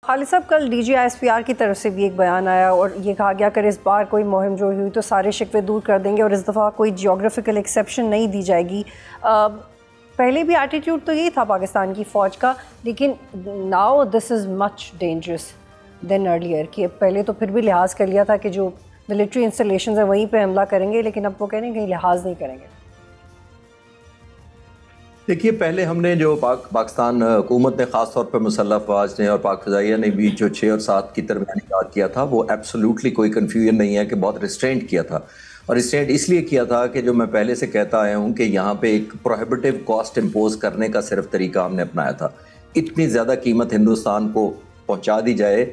खालिद साहब, कल DGISPR की तरफ से भी एक बयान आया और ये कहा गया कि इस बार कोई मुहिम जो हुई तो सारे शिकवे दूर कर देंगे और इस दफ़ा कोई जियोग्राफिकल एक्सेप्शन नहीं दी जाएगी। पहले भी एटीट्यूड तो यही था पाकिस्तान की फ़ौज का, लेकिन now this is much dangerous than earlier कि पहले तो फिर भी लिहाज कर लिया था कि जो मिलिट्री इंस्टॉलेशन है वहीं पे हमला करेंगे, लेकिन अब वो कह रहे हैं कहीं लिहाज नहीं करेंगे। देखिए, पहले हमने जो पाकिस्तान हुकूमत ने ख़ास तौर पर मुसल्लह अफवाज ने और पाक फ़िज़ाइया ने भी जो 6 और 7 की दरमियानी बात किया था, वो एब्सोल्युटली कोई कन्फ्यूजन नहीं है कि बहुत रिस्ट्रेंट किया था। और रिस्ट्रेंट इसलिए किया था कि जो मैं पहले से कहता आया हूँ कि यहाँ पे एक प्रोहिबिटिव कॉस्ट इम्पोज करने का सिर्फ तरीका हमने अपनाया था। इतनी ज़्यादा कीमत हिंदुस्तान को पहुँचा दी जाए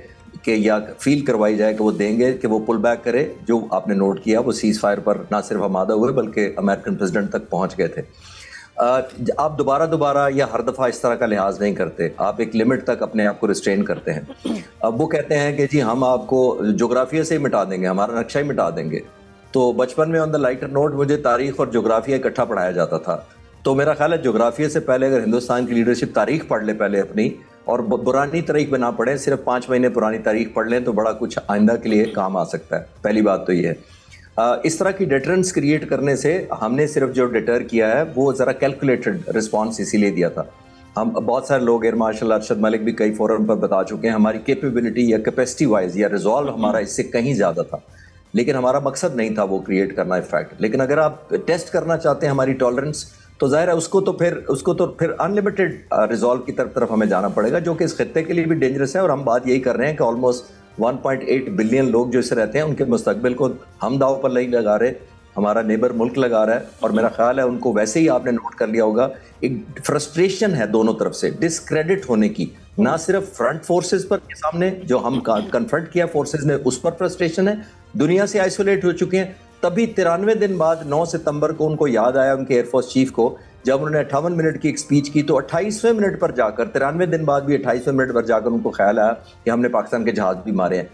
कि या फील करवाई जाए कि वो देंगे कि वो पुल बैक करे। जो आपने नोट किया, वो सीज़ फायर पर ना सिर्फ आमादा हुए बल्कि अमेरिकन प्रेसिडेंट तक पहुँच गए थे। आप दोबारा या हर दफ़ा इस तरह का लिहाज नहीं करते, आप एक लिमिट तक अपने आप को रिस्ट्रेन करते हैं। अब वो कहते हैं कि जी हम आपको जोग्राफिया से ही मिटा देंगे, हमारा नक्शा ही मिटा देंगे। तो बचपन में ऑन द लाइटर नोट मुझे तारीख और जोग्राफिया इकट्ठा पढ़ाया जाता था, तो मेरा ख्याल है जोग्राफिया से पहले अगर हिंदुस्तान की लीडरशिप तारीख पढ़ ले पहले अपनी, और पुरानी तारीख में ना पढ़ें, सिर्फ 5 महीने पुरानी तारीख पढ़ लें तो बड़ा कुछ आइंदा के लिए काम आ सकता है। पहली बात तो ये है। इस तरह की डिटरेंस क्रिएट करने से हमने सिर्फ जो डिटर किया है वो ज़रा कैलकुलेटेड रिस्पांस इसीलिए दिया था। हम बहुत सारे लोग, एयर मार्शल अरशद मलिक भी कई फोरम पर बता चुके हैं, हमारी कैपेबिलिटी या कैपेसिटी वाइज या रिजॉल्व हमारा इससे कहीं ज़्यादा था, लेकिन हमारा मकसद नहीं था वो क्रिएट करना इफेक्ट। लेकिन अगर आप टेस्ट करना चाहते हैं हमारी टॉलरेंस, तो जाहिर है उसको तो फिर अनलिमिटेड रिजॉल्व की तरफ हमें जाना पड़ेगा, जो कि इस खत्ते के लिए भी डेंजरस है। और हम बात यही कर रहे हैं कि ऑलमोस्ट 1.8 बिलियन लोग जो इससे रहते हैं, उनके मुस्तकबिल को हम दाव पर नहीं लगा रहे, हमारा नेबर मुल्क लगा रहा है। और मेरा ख्याल है उनको वैसे ही आपने नोट कर लिया होगा, एक फ्रस्ट्रेशन है दोनों तरफ से डिस्क्रेडिट होने की, ना सिर्फ फ्रंट फोर्सेस पर के सामने जो हम कन्फ्रंट किया फोर्सेस ने उस पर फ्रस्ट्रेशन है, दुनिया से आइसोलेट हो चुके हैं। तभी 93 दिन बाद 9 सितंबर को उनको याद आया उनके एयरफोर्स चीफ को, जब उन्होंने 58 मिनट की एक स्पीच की, तो 28वें मिनट पर जाकर, 93 दिन बाद भी 28वें मिनट पर जाकर उनको ख्याल आया कि हमने पाकिस्तान के जहाज भी मारे हैं।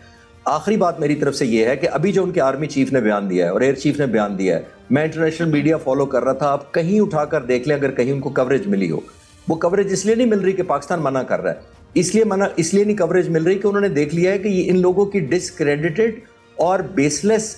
आखिरी बात मेरी तरफ से ये है कि अभी जो उनके आर्मी चीफ ने बयान दिया है और एयर चीफ ने बयान दिया है, मैं इंटरनेशनल मीडिया फॉलो कर रहा था, आप कहीं उठाकर देख लें अगर कहीं उनको कवरेज मिली हो। वो कवरेज इसलिए नहीं मिल रही कि पाकिस्तान मना कर रहा है, इसलिए नहीं कवरेज मिल रही कि उन्होंने देख लिया है कि ये इन लोगों की डिसक्रेडिटेड और बेसलेस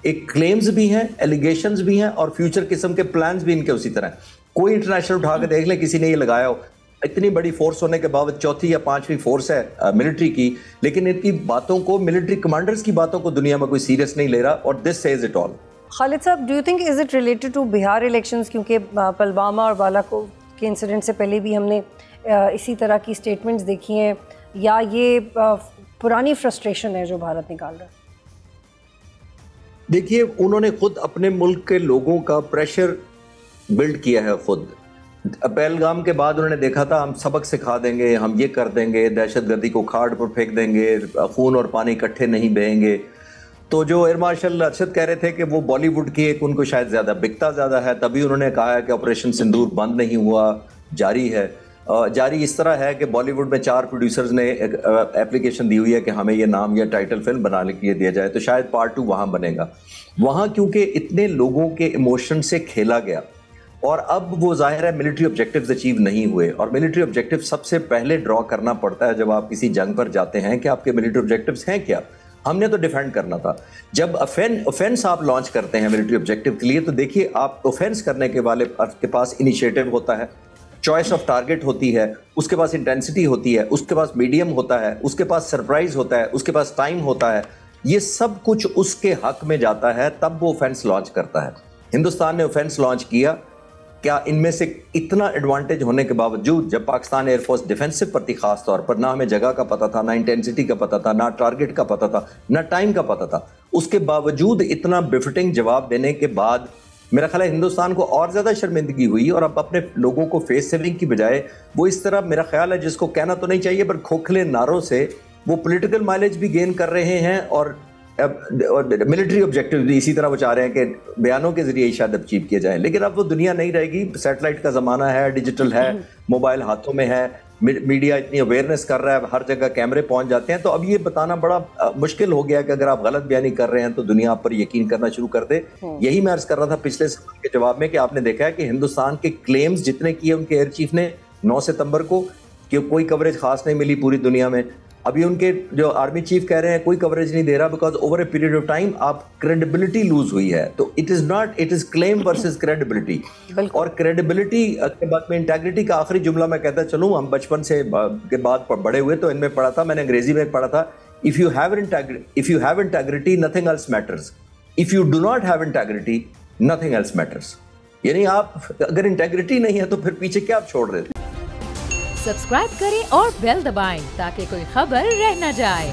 एक क्लेम्स भी हैं, एलिगेशंस भी हैं, और फ्यूचर किस्म के प्लान्स भी इनके उसी तरह। कोई इंटरनेशनल उठा के देख ले, किसी ने ये लगाया हो, इतनी बड़ी फोर्स होने के बावजूद, चौथी या 5वीं फोर्स है मिलिट्री की, लेकिन इनकी बातों को, मिलिट्री कमांडर्स की बातों को दुनिया में कोई सीरियस नहीं ले रहा, और this says it all. Khalid साहब, do you think is it related to Bihar elections? क्योंकि पुलवामा और बालाकोट के इंसिडेंट से पहले भी हमने इसी तरह की स्टेटमेंट्स देखी हैं, या ये पुरानी फ्रस्ट्रेशन है जो भारत निकाल रहा है? देखिए, उन्होंने खुद अपने मुल्क के लोगों का प्रेशर बिल्ड किया है। खुद पहलगाम के बाद उन्होंने देखा था हम सबक सिखा देंगे, हम ये कर देंगे, दहशतगर्दी को खाड़ पर फेंक देंगे, खून और पानी इकट्ठे नहीं बहेंगे। तो जो एयर मार्शल अरशद कह रहे थे कि वो बॉलीवुड की एक उनको शायद ज़्यादा बिकता ज़्यादा है, तभी उन्होंने कहा है कि ऑपरेशन सिंदूर बंद नहीं हुआ, जारी है। जारी इस तरह है कि बॉलीवुड में 4 प्रोड्यूसर्स ने एक एप्लीकेशन दी हुई है कि हमें ये नाम या टाइटल फिल्म बनाने के लिए दिया जाए, तो शायद पार्ट 2 वहाँ बनेगा। वहाँ क्योंकि इतने लोगों के इमोशन से खेला गया, और अब वो जाहिर है मिलिट्री ऑब्जेक्टिव्स अचीव नहीं हुए, और मिलिट्री ऑब्जेक्टिव सबसे पहले ड्रॉ करना पड़ता है जब आप किसी जंग पर जाते हैं कि आपके मिलिट्री ऑब्जेक्टिव्स हैं क्या। हमने तो डिफेंड करना था। जब ऑफेंस आप लॉन्च करते हैं मिलिट्री ऑब्जेक्टिव के लिए, तो देखिए आप ऑफेंस करने के वाले के पास इनिशिएटिव होता है, चॉइस ऑफ टारगेट होती है, उसके पास इंटेंसिटी होती है, उसके पास मीडियम होता है, उसके पास सरप्राइज होता है, उसके पास टाइम होता है, ये सब कुछ उसके हक में जाता है, तब वो ऑफेंस लॉन्च करता है। हिंदुस्तान ने ऑफेंस लॉन्च किया, क्या इनमें से इतना एडवांटेज होने के बावजूद जब पाकिस्तान एयरफोर्स डिफेंसिव पर थी, खास तौर पर, ना हमें जगह का पता था, ना इंटेंसिटी का पता था, ना टारगेट का पता था, ना टाइम का पता था, उसके बावजूद इतना बिफिटिंग जवाब देने के बाद मेरा ख्याल है हिंदुस्तान को और ज़्यादा शर्मिंदगी हुई, और अब अपने लोगों को फेस सेविंग की बजाय वो इस तरह, मेरा ख्याल है जिसको कहना तो नहीं चाहिए, पर खोखले नारों से वो पॉलिटिकल माइलेज भी गेन कर रहे हैं, और मिलिट्री ऑब्जेक्टिव भी इसी तरह वो चाह रहे हैं कि बयानों के जरिए शायद अचीव किया जाए। लेकिन अब वो दुनिया नहीं रहेगी, सैटेलाइट का ज़माना है, डिजिटल है, मोबाइल हाथों में है, मीडिया इतनी अवेयरनेस कर रहा है, हर जगह कैमरे पहुंच जाते हैं, तो अब ये बताना बड़ा मुश्किल हो गया कि अगर आप गलत बयानी कर रहे हैं तो दुनिया आप पर यकीन करना शुरू कर दे। यही मैं अर्ज कर रहा था पिछले सवाल के जवाब में कि आपने देखा है कि हिंदुस्तान के क्लेम्स जितने किए उनके एयर चीफ ने 9 सितंबर को, कि कोई कवरेज खास नहीं मिली पूरी दुनिया में, अभी उनके जो आर्मी चीफ कह रहे हैं कोई कवरेज नहीं दे रहा because over a period of time आप क्रेडिबिलिटी लूज हुई है। तो it is claim versus credibility. और क्रेडिबिलिटी के बाद में इंटेग्रिटी का आखिरी जुमला मैं कहता चलूं, हम बचपन से के बाद बड़े हुए तो इनमें पढ़ा था, मैंने अंग्रेजी में पढ़ा था, if you have integrity nothing else matters, if you do not have integrity nothing else matters. यानी आप अगर इंटेग्रिटी नहीं है तो फिर पीछे क्या आप छोड़ रहे थे। सब्सक्राइब करें और बेल दबाएं ताकि कोई खबर रह न जाए।